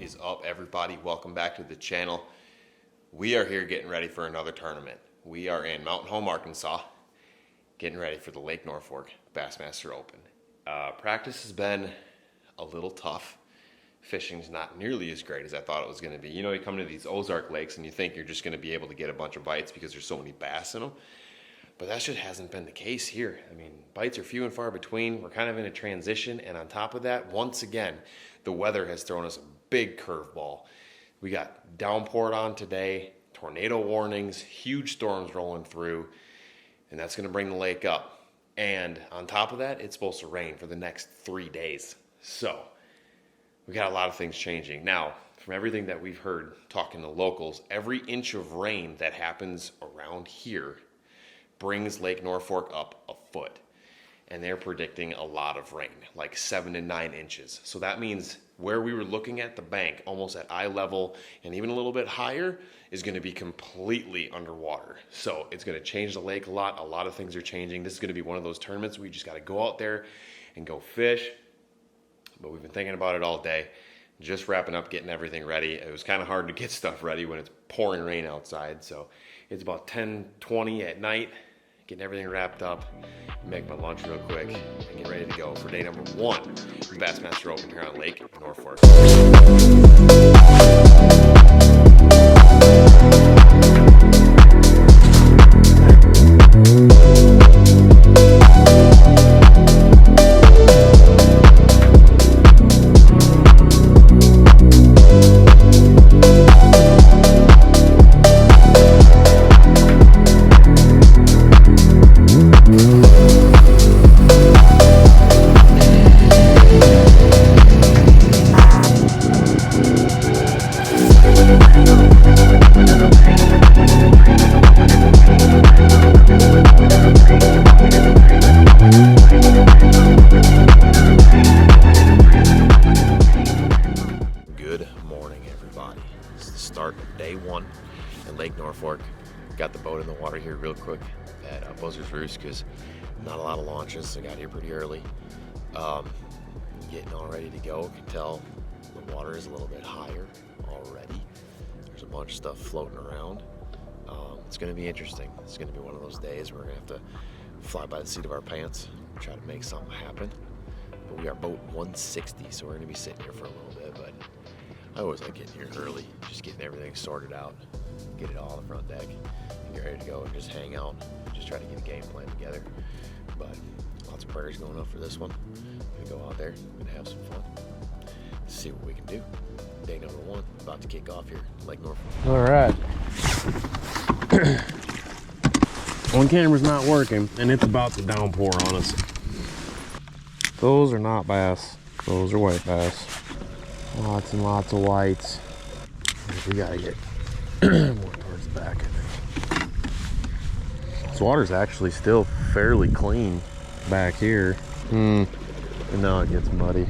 is up, everybody? Welcome back to the channel. We are here getting ready for another tournament. We are in Mountain Home, Arkansas, getting ready for the Lake Norfork Bassmaster Open. Practice has been a little tough. Fishing's not nearly as great as I thought it was going to be. You know, you come to these Ozark lakes and you think you're just going to be able to get a bunch of bites because there's so many bass in them. But that just hasn't been the case here. I mean, bites are few and far between. We're kind of in a transition. And on top of that, once again, the weather has thrown us a big curveball. We got downpoured on today, tornado warnings, huge storms rolling through, and that's going to bring the lake up. And on top of that, it's supposed to rain for the next 3 days. So we got a lot of things changing. Now, from everything that we've heard talking to locals, every inch of rain that happens around here brings Lake Norfork up a foot. And they're predicting a lot of rain, like 7 to 9 inches. So that means where we were looking at the bank, almost at eye level and even a little bit higher, is going to be completely underwater. So it's going to change the lake a lot. A lot of things are changing. This is going to be one of those tournaments where you just got to go out there and go fish. But we've been thinking about it all day, just wrapping up, getting everything ready. It was kind of hard to get stuff ready when it's pouring rain outside. So it's about 10:20 at night, getting everything wrapped up, make my lunch real quick, and get ready to go for day number 1 of the Bassmaster Open here on Lake Norfork. Start of day 1 in Lake Norfork. Got the boat in the water here real quick at Buzzard's Roost because not a lot of launches, so got here pretty early. Getting all ready to go. Can tell the water is a little bit higher already. There's a bunch of stuff floating around. It's going to be interesting. It's going to be one of those days where we're going to have to fly by the seat of our pants, try to make something happen. But we are boat 160, so we're going to be sitting here for a little bit, but I always like getting here early, just getting everything sorted out, get it all on the front deck, and get ready to go and just hang out, just try to get a game plan together. But lots of prayers going up for this one. Gonna go out there and have some fun, see what we can do. Day number 1, about to kick off here, Lake Norfork. All right. One camera's not working, and it's about to downpour on us. Those are not bass. Those are white bass. Lots and lots of whites. We gotta get more towards the back, I think. This water's actually still fairly clean back here. And now it gets muddy.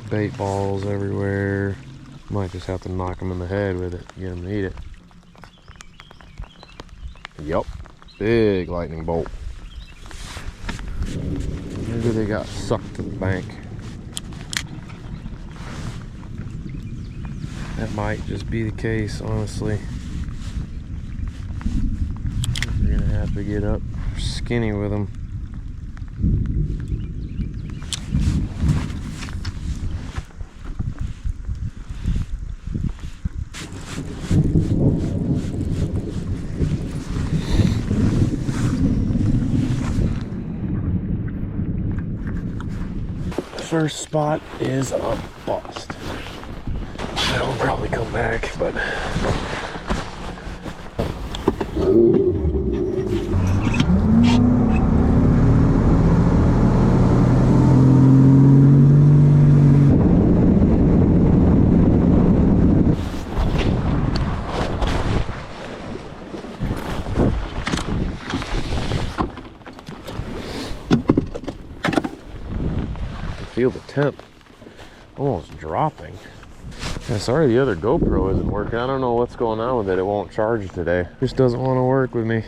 Bait balls everywhere. Might just have to knock them in the head with it, get them to eat it. Yep, big lightning bolt. Maybe they got sucked to the bank. That might just be the case, honestly. We're gonna have to get up skinny with them. First spot is a bust. I'll probably come back, but I feel the temp almost dropping. Yeah, sorry the other GoPro isn't working. I don't know what's going on with it. It won't charge today. It just doesn't want to work with me.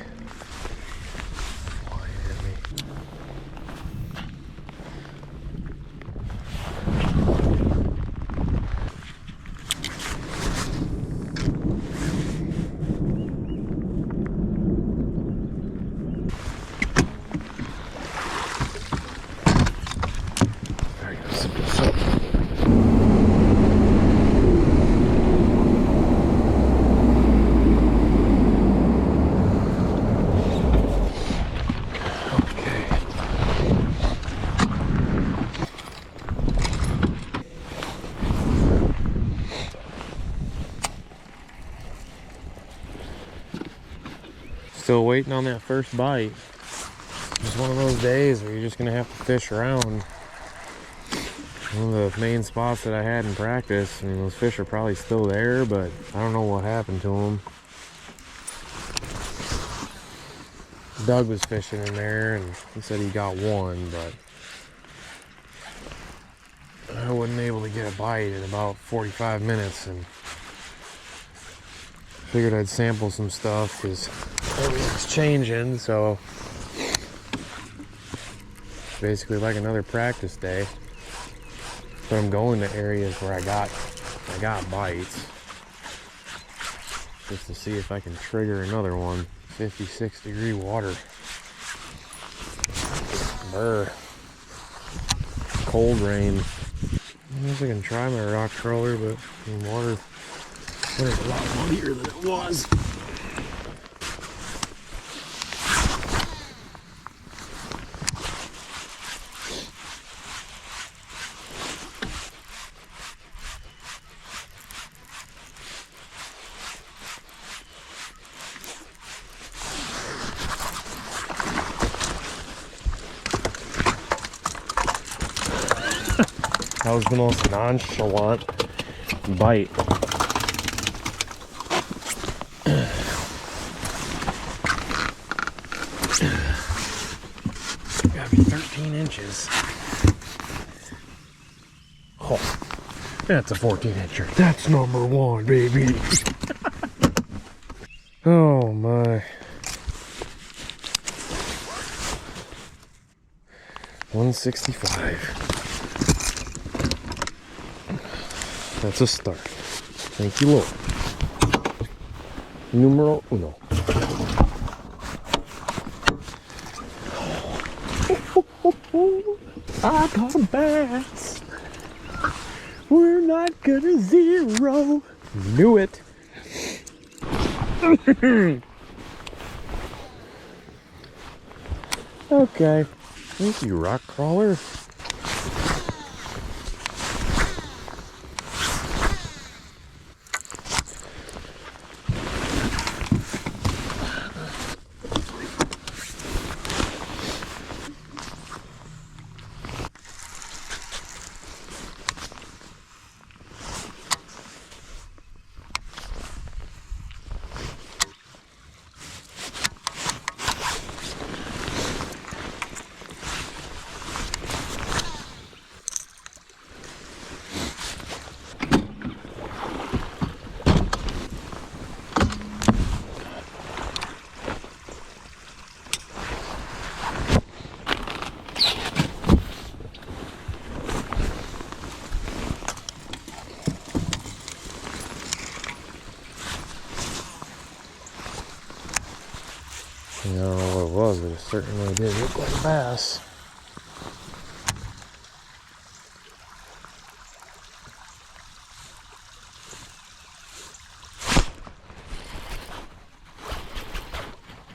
Still waiting on that first bite. It's one of those days where you're just gonna have to fish around. One of the main spots that I had in practice, I mean, those fish are probably still there, but I don't know what happened to them. Doug was fishing in there and he said he got one, but I wasn't able to get a bite in about 45 minutes, and figured I'd sample some stuff because everything's changing. So basically like another practice day, but I'm going to areas where I got bites just to see if I can trigger another one. 56-degree water. Brr. Cold rain. I guess I can try my rock crawler, but the water's a lot muddier than it was. That was the most nonchalant bite. Gotta be 13 inches. Oh, that's a 14-incher. That's number one, baby. Oh my. 165. That's a start. Thank you, Lord. Numero uno. I caught a bass. We're not gonna zero. Knew it. Okay. Thank you, rock crawler. I don't know what it was, but it certainly did look like a bass.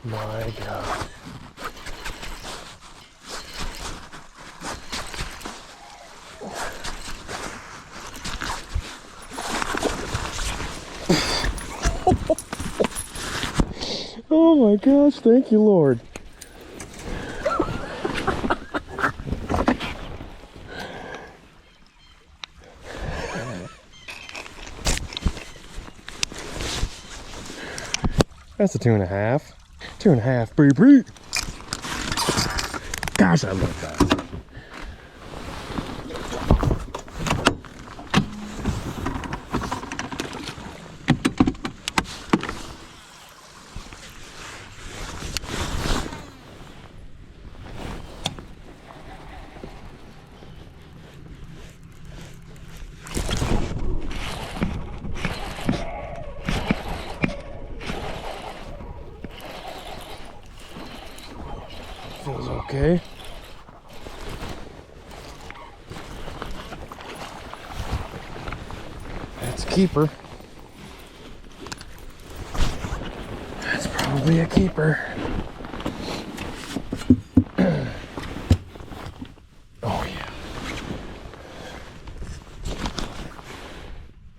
My God. Oh my gosh, thank you, Lord. That's a 2.5. 2.5, baby. Gosh, I love that. Feels okay. That's a keeper. That's probably a keeper. Oh yeah.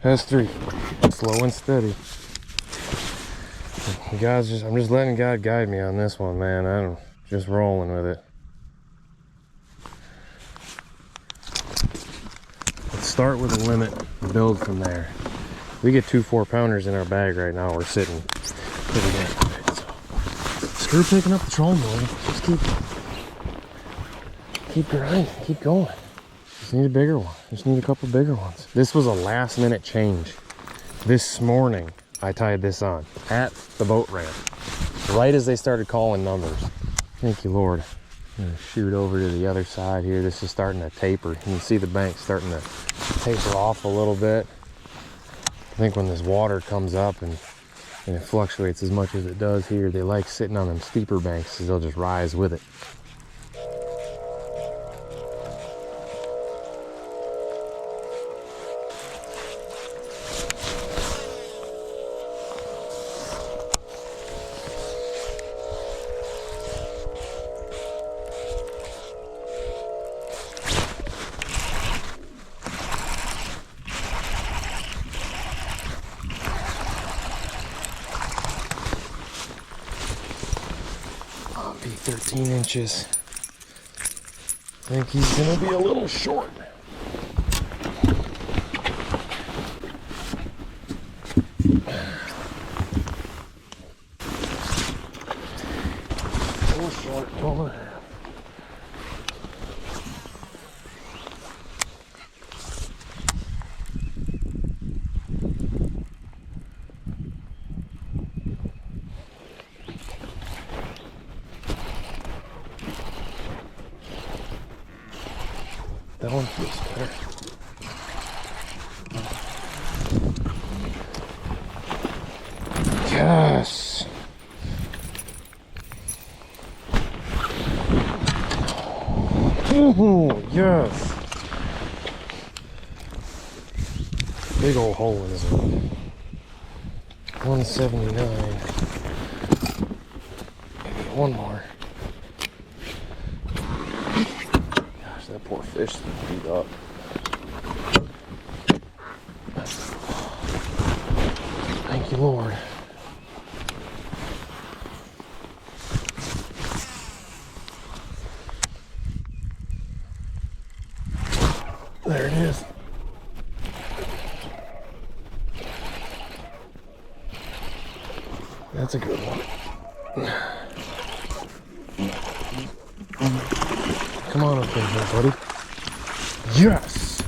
That's 3. Slow and steady. I'm just letting God guide me on this one, man. I'm just rolling with it. Let's start with a limit and build from there. We get 2 4-pounders in our bag right now. We're sitting pretty damn good. So screw picking up the trolling motor. Just keep grinding, keep going. Just need a bigger one. Just need a couple bigger ones. This was a last minute change. This morning I tied this on at the boat ramp, right as they started calling numbers. Thank you, Lord. I'm gonna shoot over to the other side here. This is starting to taper. You can see the bank starting to taper off a little bit. I think when this water comes up and it fluctuates as much as it does here, they like sitting on them steeper banks because they'll just rise with it. Be 13 inches. I think he's gonna be a little short. A little short, 12.5. That one feels better. Yes. Oh, yes. Big old hole in this one. 179. Maybe one more. That poor fish is beat up. Thank you, Lord. There it is. That's a good one. Come on up in here, buddy. Yes!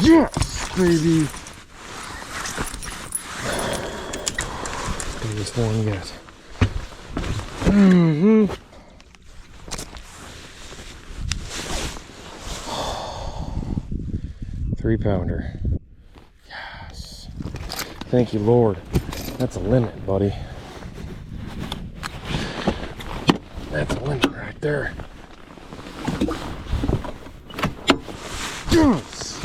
Yes, baby! Biggest one yet. Mm-hmm. 3-pounder. Yes. Thank you, Lord. That's a limit, buddy. That's a limit right there. Yes!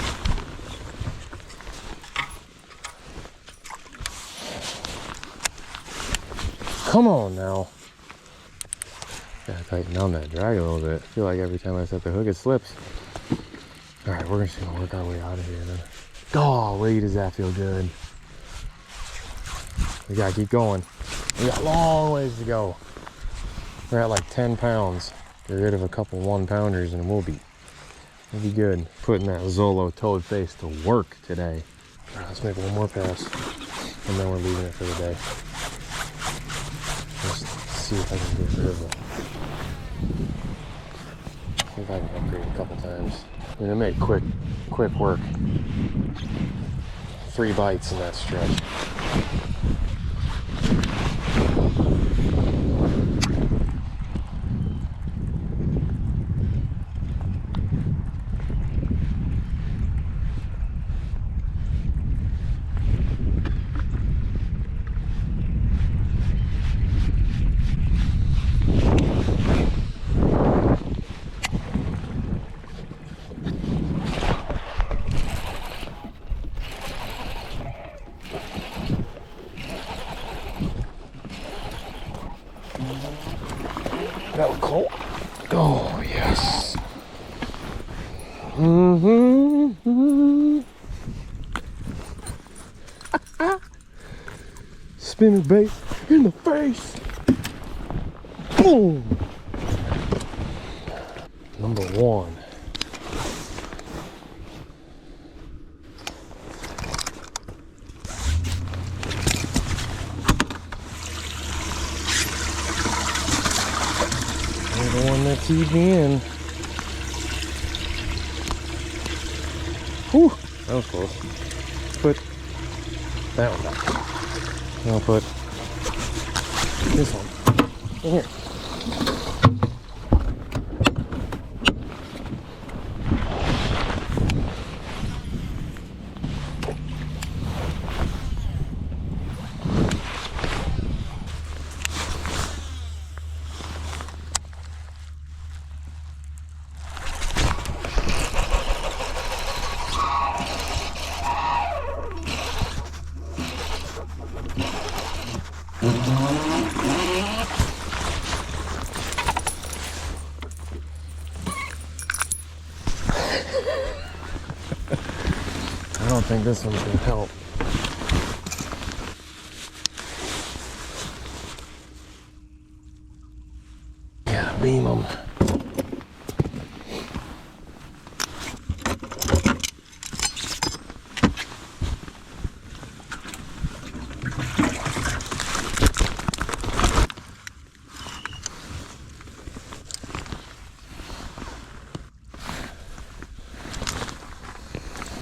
Come on now. Gotta tighten down that drag a little bit. I feel like every time I set the hook it slips. Alright, we're just gonna work our way out of here then. Golly, does that feel good. We gotta keep going. We got a long ways to go. We're at like 10 pounds. Get rid of a couple 1-pounders and we'll be good. Putting that Zolo toad face to work today. All right, let's make one more pass. And then we're leaving it for the day. Just see if I can get rid of it. See if I can upgrade a couple times. I mean, it made quick work. 3 bites in that stretch. That was cold. Oh, yes. Spinner bait. In the face. Boom. Number one. The one that teed me in. Whew, that was close. Put that one back. I'll put this one in here. I don't think this one's gonna help. Yeah, beam them.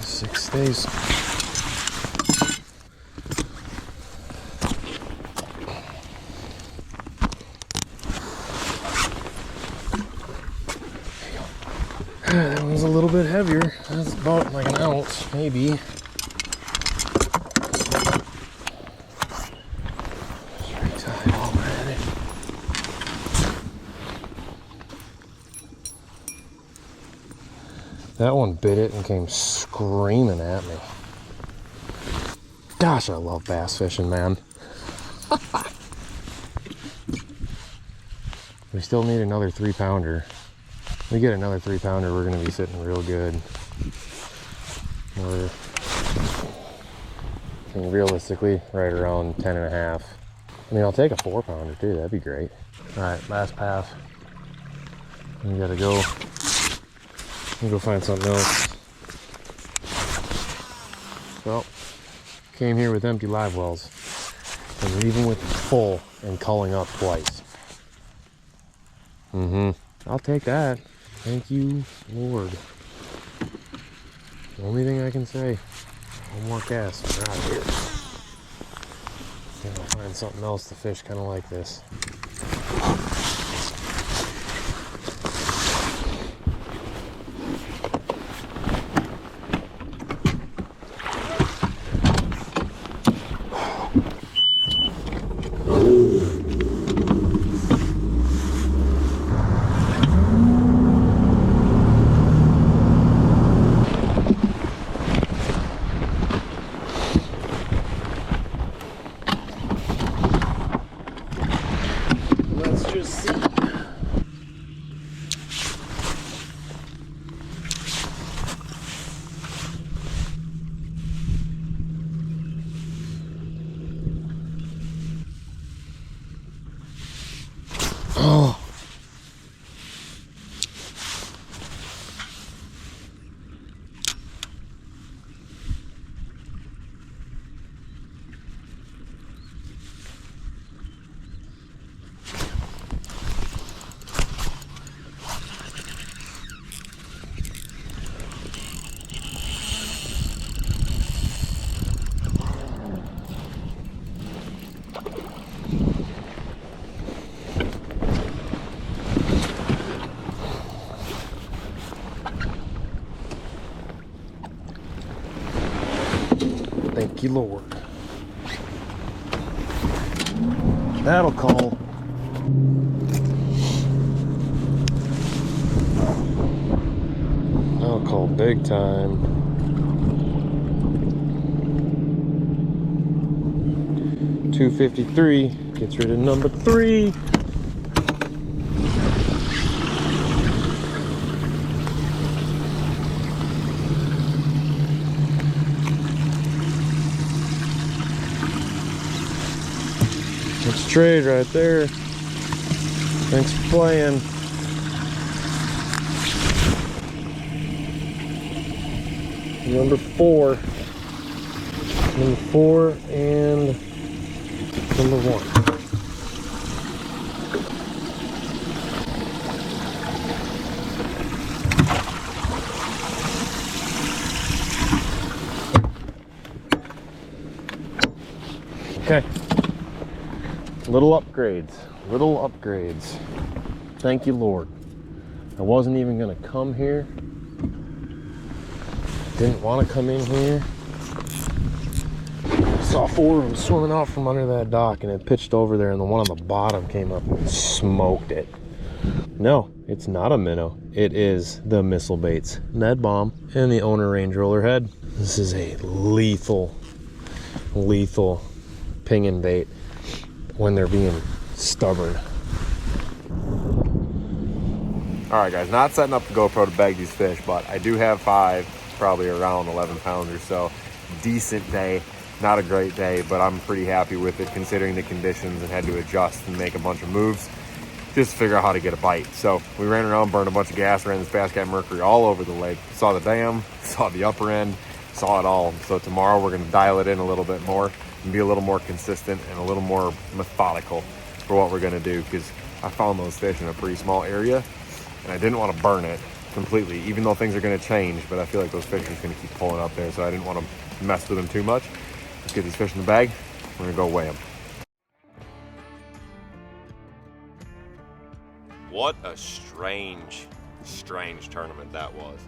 Six stays. That one's a little bit heavier. That's about like an ounce, maybe. Just retie it while we're at it. That one bit it and came screaming at me. Gosh, I love bass fishing, man. We still need another 3-pounder. We get another 3-pounder, we're gonna be sitting real good. We're, I mean, realistically, right around 10.5. I mean, I'll take a 4-pounder too, that'd be great. All right, last pass. We gotta go. Go find something else. Well, came here with empty live wells and leaving with full and culling up twice. I'll take that. Thank you, Lord. The only thing I can say. One more cast. We're out of here. And I'll find something else to fish kind of like this. Oh. Thank you, Lord. That'll call. That'll call big time. $2.53 gets rid of number 3. trade right there. Thanks for playing. Number 4. Number 4 and number 1. Okay. Little upgrades. Thank you, Lord. I wasn't even gonna come here. Didn't want to come in here. Saw 4 of them swimming out from under that dock, and it pitched over there, and the one on the bottom came up and smoked it. No, it's not a minnow. It is the Missile Baits Ned Bomb and the Owner Range Roller Head. This is a lethal pinging bait when they're being stubborn. All right, guys, not setting up the GoPro to bag these fish, but I do have 5, probably around 11 pounds or so. Decent day, not a great day, but I'm pretty happy with it considering the conditions, and had to adjust and make a bunch of moves just to figure out how to get a bite. So we ran around, burned a bunch of gas, ran this Bass Cat Mercury all over the lake, saw the dam, saw the upper end, saw it all. So tomorrow we're gonna dial it in a little bit more and be a little more consistent and a little more methodical for what we're gonna do, because I found those fish in a pretty small area and I didn't want to burn it completely, even though things are going to change. But I feel like those fish are just going to keep pulling up there, so I didn't want to mess with them too much. Let's get these fish in the bag. We're going to go weigh them. What a strange tournament that was.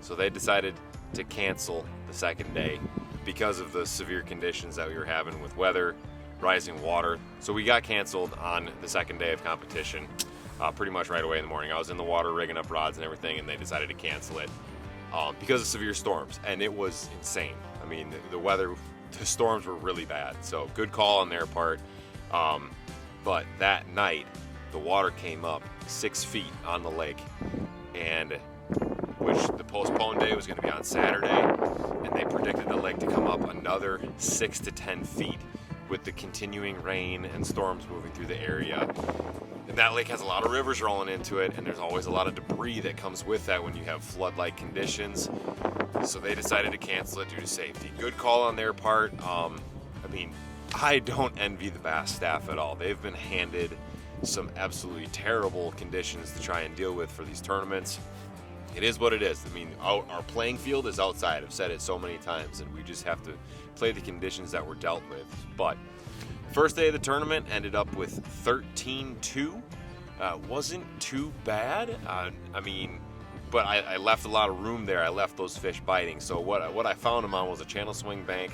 So they decided to cancel the second day because of the severe conditions that we were having with weather, rising water. So we got canceled on the second day of competition. Pretty much right away in the morning. I was in the water rigging up rods and everything, and they decided to cancel it because of severe storms, and it was insane. I mean, the weather, the storms were really bad, so good call on their part. But that night, the water came up 6 feet on the lake, and which the postponed day was going to be on Saturday, and they predicted the lake to come up another 6 to 10 feet with the continuing rain and storms moving through the area. And that lake has a lot of rivers rolling into it, and there's always a lot of debris that comes with that when you have flood-like conditions. So they decided to cancel it due to safety. Good call on their part. I mean, I don't envy the Bass staff at all. They've been handed some absolutely terrible conditions to try and deal with for these tournaments. It is what it is. I mean, our playing field is outside. I've said it so many times, and we just have to play the conditions that we're dealt with. But first day of the tournament ended up with 13-2. Wasn't too bad. I mean, but I left a lot of room there. I left those fish biting. So what I found them on was a channel swing bank,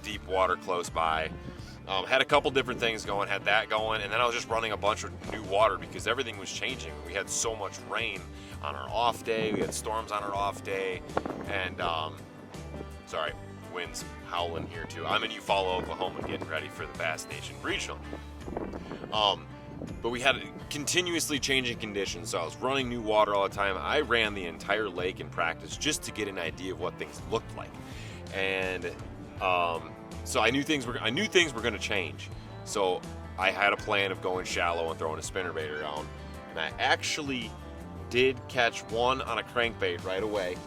deep water close by. Had a couple different things going, had that going, and then I was just running a bunch of new water because everything was changing. We had so much rain on our off day, we had storms on our off day, and sorry, winds howling here too. I'm in Eufaula, Oklahoma, getting ready for the Bass Nation Regional. But we had continuously changing conditions, so I was running new water all the time. I ran the entire lake in practice just to get an idea of what things looked like, and so I knew things were going to change. So I had a plan of going shallow and throwing a spinnerbait around, and I actually did catch one on a crankbait right away.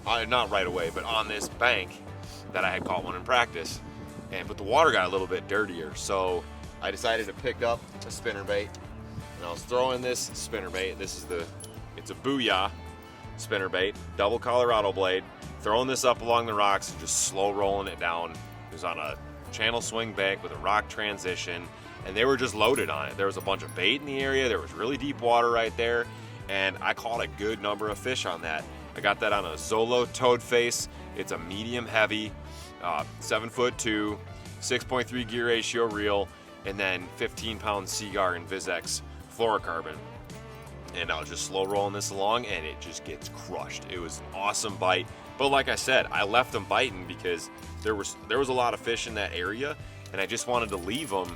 Not right away, but on this bank that I had caught one in practice. But the water got a little bit dirtier, so I decided to pick up a spinnerbait, and I was throwing this spinnerbait. It's a Booyah spinnerbait, double Colorado blade. Throwing this up along the rocks and just slow rolling it down. It was on a channel swing bank with a rock transition, and they were just loaded on it. There was a bunch of bait in the area. There was really deep water right there, and I caught a good number of fish on that. I got that on a Zolo toad face. It's a medium heavy, 7'2", 6.3 gear ratio reel, and then 15-pound Seagar and Vizex fluorocarbon. And I was just slow rolling this along, and it just gets crushed. It was an awesome bite. But like I said, I left them biting because there was a lot of fish in that area, and I just wanted to leave them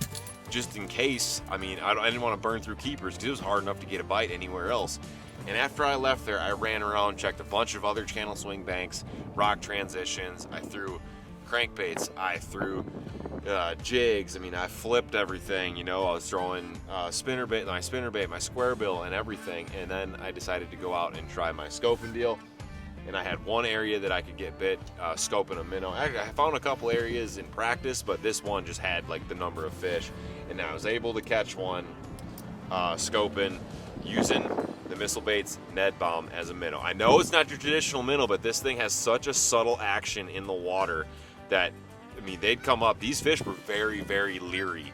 just in case. I mean, I didn't want to burn through keepers because it was hard enough to get a bite anywhere else. And after I left there, I ran around, checked a bunch of other channel swing banks, rock transitions. I threw crankbaits. I threw jigs. I mean, I flipped everything, you know. I was throwing spinnerbait, my square bill and everything, and then I decided to go out and try my scoping deal. And I had one area that I could get bit scoping a minnow. I found a couple areas in practice, but this one just had like the number of fish, and I was able to catch one scoping using the Missile Baits Ned Bomb as a minnow. I know it's not your traditional minnow, but this thing has such a subtle action in the water that, I mean, they'd come up. These fish were very, very leery.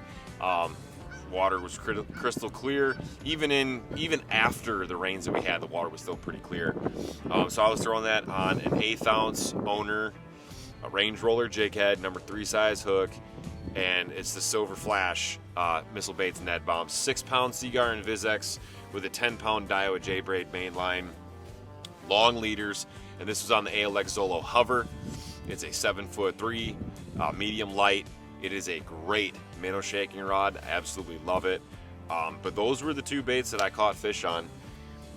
Water was crystal clear. Even after the rains that we had, the water was still pretty clear. So I was throwing that on an 1/8 ounce owner, a range roller jig head, number 3 size hook, and it's the Silver Flash Missile Baits Ned Bomb, 6-pound Seagar and Vizex with a 10-pound Daiwa J-braid mainline, long leaders, and this was on the ALX Zolo Hover. It's a 7'3", medium light. It is a great minnow shaking rod. I absolutely love it. But those were the 2 baits that I caught fish on.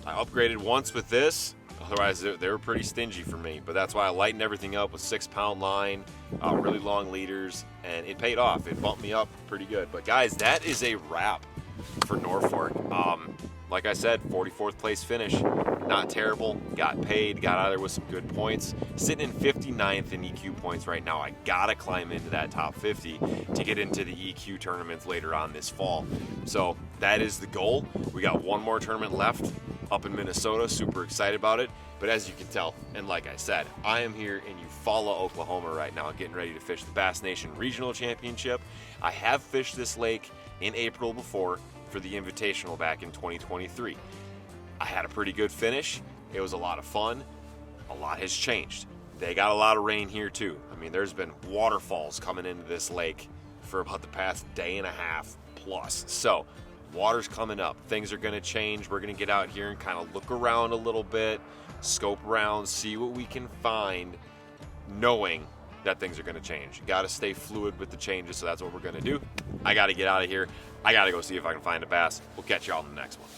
I upgraded once with this. Otherwise, they were pretty stingy for me. But that's why I lightened everything up with 6-pound line, really long leaders, and it paid off. It bumped me up pretty good. But guys, that is a wrap for Norfork. Like I said, 44th place finish. Not terrible. Got paid. Got out of there with some good points. Sitting in 59th in EQ points right now. I gotta climb into that top 50 to get into the EQ tournaments later on this fall. So that is the goal. We got one more tournament left up in Minnesota. Super excited about it. But as you can tell, and like I said, I am here in Eufaula, Oklahoma right now, getting ready to fish the Bass Nation Regional Championship. I have fished this lake in April before for the Invitational back in 2023. I had a pretty good finish. It was a lot of fun. A lot has changed. They got a lot of rain here too. I mean, there's been waterfalls coming into this lake for about the past day and a half plus. So water's coming up. Things are going to change. We're going to get out here and kind of look around a little bit, scope around, see what we can find, knowing that things are going to change. You got to stay fluid with the changes, so that's what we're going to do. I got to get out of here. I got to go see if I can find a bass. We'll catch y'all in the next one.